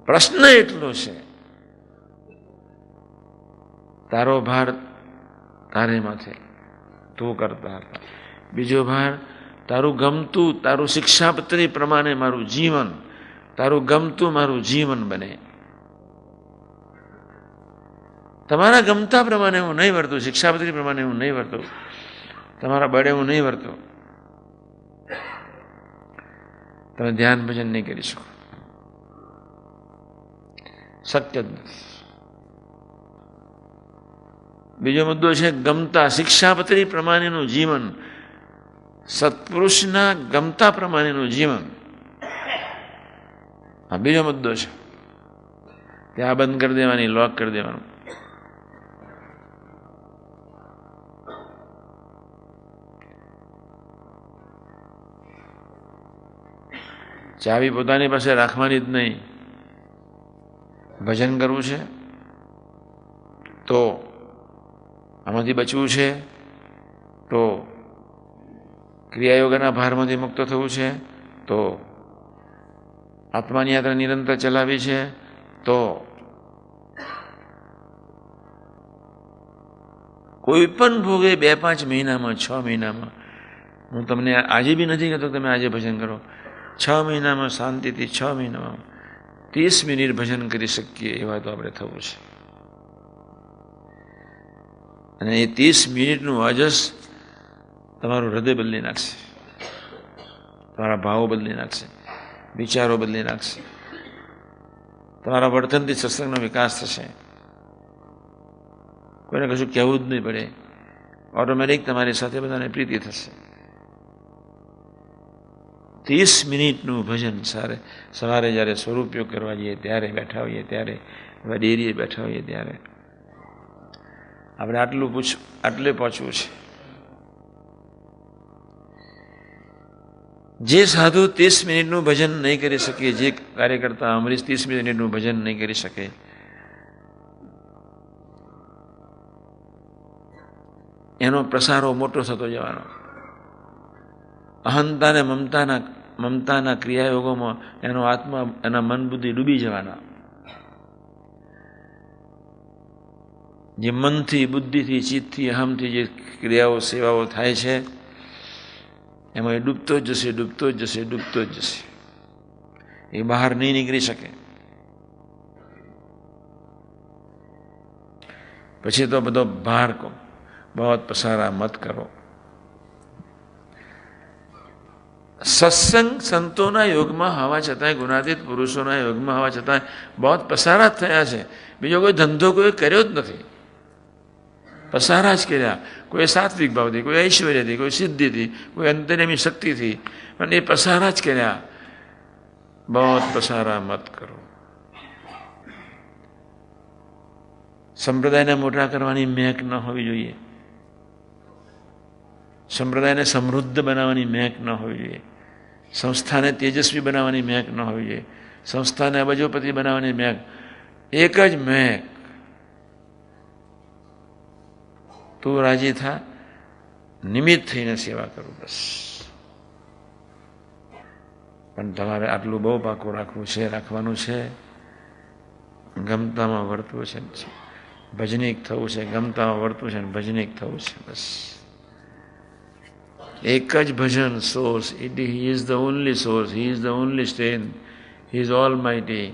પ્રશ્ન એટલો છે, તારો ભાર તારે માથે, તું કરતા હતા. બીજો ભાર, તારું ગમતું, તારું શિક્ષાપત્રી પ્રમાણે મારું જીવન, તારું ગમતું મારું જીવન બને. તમારા ગમતા પ્રમાણે હું નહીં વર્તું, શિક્ષાપત્રી પ્રમાણે હું નહીં વર્તું, તમારા બળે હું નહીં વર્તું, તમે ધ્યાન ભજન નહીં કરી શકો. શક્ય જ નથી. બીજો મુદ્દો છે ગમતા શિક્ષાપત્રી પ્રમાણેનું જીવન, સત્પુરુષના ગમતા પ્રમાણેનું જીવન. આ બીજો મુદ્દો છે. ત્યાં બંધ કરી દેવાની, લોક કરી દેવાનું. ચાવી પોતાની પાસે રાખવાની જ નહીં. ભજન કરવું છે તો, આમાંથી બચવું છે તો, ક્રિયાયોગના ભારમાંથી મુક્ત થવું છે તો, આત્માની યાત્રા નિરંતર ચલાવી છે તો, કોઈ પણ ભોગે 2-5 મહિનામાં, 6 મહિનામાં, હું તમને આજે બી નથી કહેતો તમે આજે ભજન કરો, 6 મહિનામાં શાંતિથી 6 મહિનામાં 30 મિનિટ ભજન કરી શકીએ એવા તો આપણે થવું છે. અને એ 30 મિનિટનું અજસ તમારું હૃદય બદલી નાખશે, તમારા ભાવો બદલી નાખશે, વિચારો બદલી નાખશે, તમારા વર્તનથી સત્સંગનો વિકાસ થશે. કોઈને કશું કહેવું જ નહીં પડે, ઓટોમેટિક તમારી સાથે બધાને પ્રીતિ થશે. 30 મિનિટનું ભજન સવારે જ્યારે સ્વરૂપયોગ કરવા જઈએ ત્યારે બેઠા હોઈએ, ત્યારે ડેરીએ બેઠા હોઈએ ત્યારે આપણે આટલે પહોંચવું છે. જે સાધુ 30 મિનિટનું ભજન નહીં કરી શકે, જે કાર્યકર્તા અમરીશ 30 મિનિટનું ભજન નહીં કરી શકે, એનો પ્રસારો મોટો થતો જવાનો. અહંતા ને મમતાના ક્રિયાયોગોમાં એનો આત્મા, એના મન બુદ્ધિ ડૂબી જવાના. જે મનથી, બુદ્ધિથી, ચિત્તથી, અહમથી જે ક્રિયાઓ, સેવાઓ થાય છે એમાં એ ડૂબતો જ જશે, ડૂબતો જ જશે, ડૂબતો જ જશે. એ બહાર નહીં નીકળી શકે. પછી તો બધો ભાર કો બહુ પસારા મત કરો. સત્સંગ સંતોના યોગમાં હોવા છતાંય, ગુણાતીત પુરુષોના યોગમાં હોવા છતાંય બહુ પસારા જ થયા છે. બીજો કોઈ ધંધો કોઈ કર્યો જ નથી, પસારા જ કર્યા. કોઈ સાત્વિક ભાવથી, કોઈ ઐશ્વર્યથી, કોઈ સિદ્ધિથી, કોઈ અંતર્યામી શક્તિથી, પણ એ પસારા જ કર્યા. બહુ પસારા મત કરો. સંપ્રદાયને મોટા કરવાની મેક ન હોવી જોઈએ, સંપ્રદાયને સમૃદ્ધ બનાવવાની મેક ન હોવી જોઈએ, સંસ્થાને તેજસ્વી બનાવવાની મેક ન હોવી જોઈએ, સંસ્થાને અબજોપતિ બનાવવાની મેક. એક જ મેક, તું રાજી થા, નિમિત્ત થઈને સેવા કરું, બસ. પણ તમારે આટલું બહુ પાકું રાખવું છે, રાખવાનું છે. ગમતામાં વર્તવું છે, ભજનિક થવું છે, ગમતામાં વર્તવું છે, ભજનિક થવું છે, બસ. એક જ ભજન source. He is the only source, He is the only strength, He is almighty,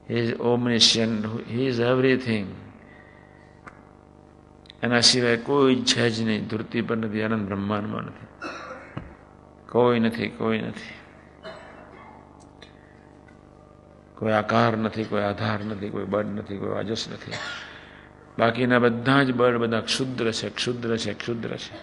He is omniscient, He is everything. એના સિવાય કોઈ છે જ નહીં. ધરતી પર નથી, આનંદ બ્રહ્માંડમાં નથી, કોઈ નથી, કોઈ નથી. કોઈ આકાર નથી, કોઈ આધાર નથી, કોઈ બળ નથી, કોઈ અજસ નથી. બાકીના બધા જ બળ બધા ક્ષુદ્ર છે, ક્ષુદ્ર છે, ક્ષુદ્ર છે.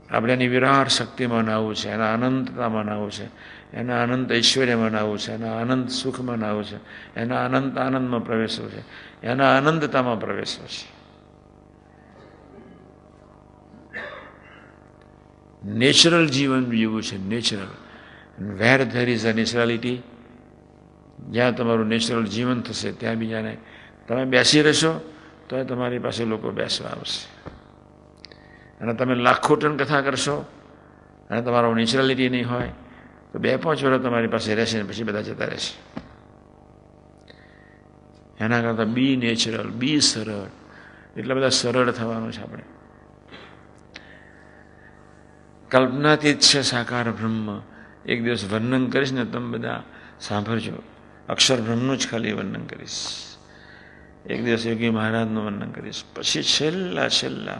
આપણે એની વિરાટ શક્તિમાં નાવું છે, એના અનંતતામાં નાવું છે, એના અનંત ઐશ્વર્યમાં નાવું છે, એના અનંત સુખમાં નાવું છે, એના અનંત આનંદમાં પ્રવેશવું છે, એના અનંતતામાં પ્રવેશવું છે. નેચરલ જીવન જીવવું છે, natural. Where there is a naturality, જ્યાં તમારું નેચરલ જીવન થશે ત્યાં બીજાને, તમે બેસી રહેશો તો તમારી પાસે લોકો બેસવા આવશે. અને તમે લાખો ટન કથા કરશો અને તમારો નેચરાલિટી નહીં હોય તો 2-5 વર્ષ તમારી પાસે રહેશે ને પછી બધા જતા રહેશે. એના કરતાં બી નેચરલ, બી સરળ. એટલા બધા સરળ થવાનું છે આપણે. કલ્પનાતીત છે સાકાર બ્રહ્મ. એક દિવસ વર્ણન કરીશ ને તમે બધા સાંભળજો. અક્ષર બ્રહ્મનું જ ખાલી વર્ણન કરીશ. એક દિવસ યોગી મહારાજનું વર્ણન કરીશ. પછી છેલ્લા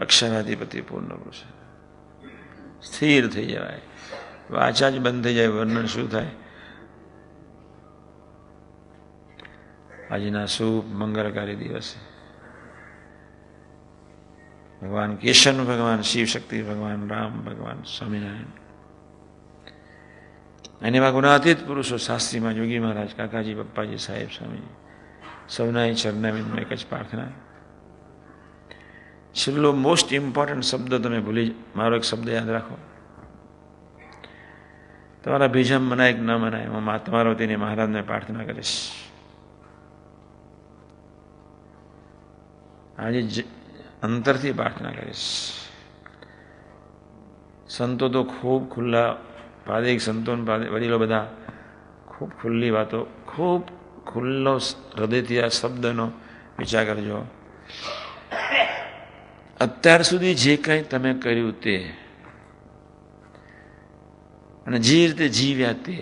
અક્ષરાધિપતિ પૂર્ણ પુરુષ સ્થિર થઈ જવાય. વાચા જ બંધ થઈ જાય. વર્ણન શું થાય? આજના શુભ મંગળકારી દિવસે ભગવાન કેશન ભગવાન શિવ શક્તિ ભગવાન રામ ભગવાન સ્વામિનારાયણ અને એવા ગુણાતીત પુરુષો શાસ્ત્રીમાં યોગી મહારાજ, કાકાજી, પપ્પાજી, સાહેબ, સ્વામીજી સૌના ચરણાવિંદમાં એક જ પ્રાર્થના. છેલ્લો મોસ્ટ ઇમ્પોર્ટન્ટ શબ્દ તમે મારો એક શબ્દ યાદ રાખો. તમારા બીજામ મનાય કે ન મનાય, હું તમારા વતીને મહારાજને પ્રાર્થના કરીશ. આજે અંતરથી પ્રાર્થના કરીશ. સંતો તો ખૂબ ખુલ્લા, પાદિક સંતો વડીલો બધા ખૂબ ખુલ્લી વાતો, ખૂબ ખુલ્લો હૃદયથી આ શબ્દનો વિચાર કરજો. અત્યાર સુધી જે કંઈ તમે કર્યું તે અને જે રીતે જીવ્યા તે,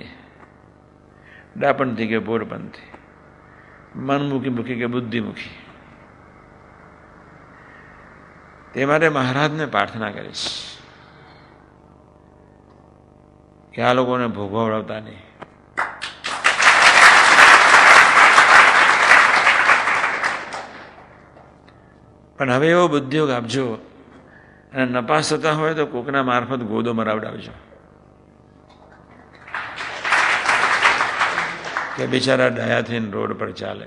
ડાપણથી કે બોરપણથી, મનમુખી કે બુદ્ધિમુખી, તે માટે મહારાજને પ્રાર્થના કરીશ કે આ લોકોને ભોગવડાવતા નહીં. પણ હવે એવો ઉદ્યોગ આપજો અને નપાસ થતા હોય તો કોકના મારફત ગોદો મરાવડાવજો કે બિચારા ડાયા થઈને રોડ પર ચાલે.